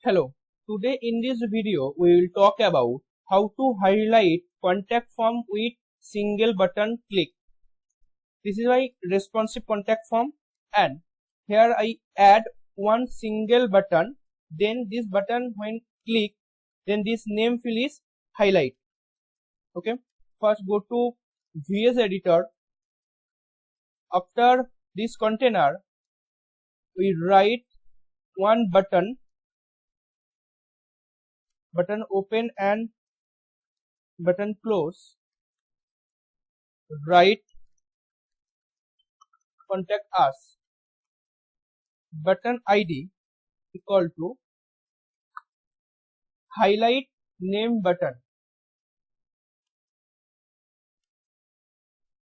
Hello, today in this video we will talk about how to highlight contact form with single button click. This is my responsive contact form, and here I add one single button, then this button when click, then this name field is highlight. Okay, first go to VS editor. After this container we write one button open and button close, write contact us, button ID equal to highlight name button,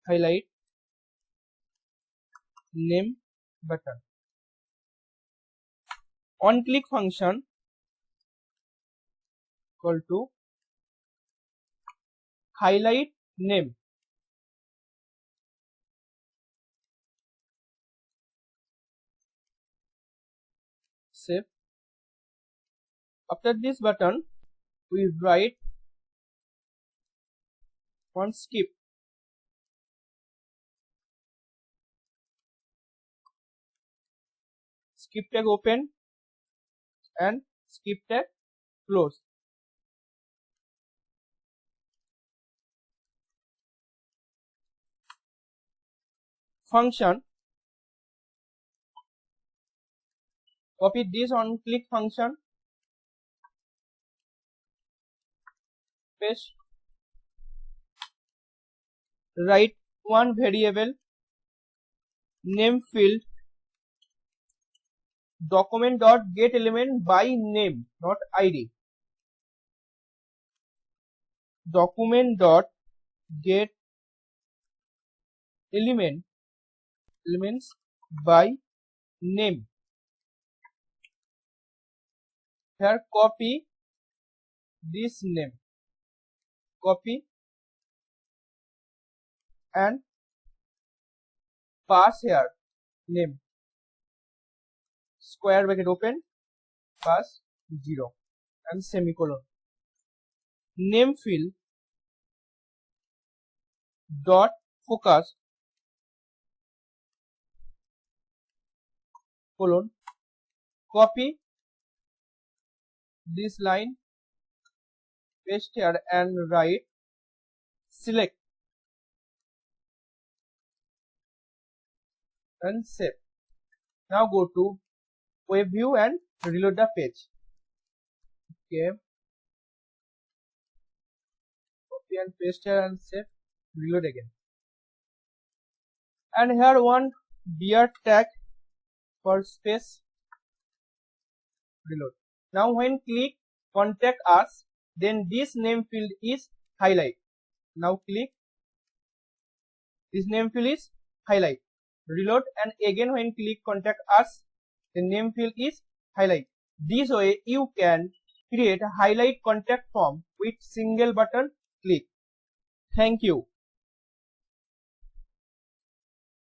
highlight name button. On click function equal to highlight name. Save. After this button we write one skip, skip tag open and skip tag close. Function, copy this on click function, paste, write one variable name field document dot get element by name, not ID. Document dot get elements by name. Here copy this name, copy and pass here name, square bracket open, pass 0 and semicolon. Name field dot focus colon, copy this line, paste here and write select and save. Now go to web view and reload the page. Okay, copy and paste here and save, reload again. And here one beer tag for space, reload. Now when click contact us, then this name field is highlight. Now click, this name field is highlight, reload, and again when click contact us, the name field is highlight. This way you can create a highlight contact form with single button click. Thank you.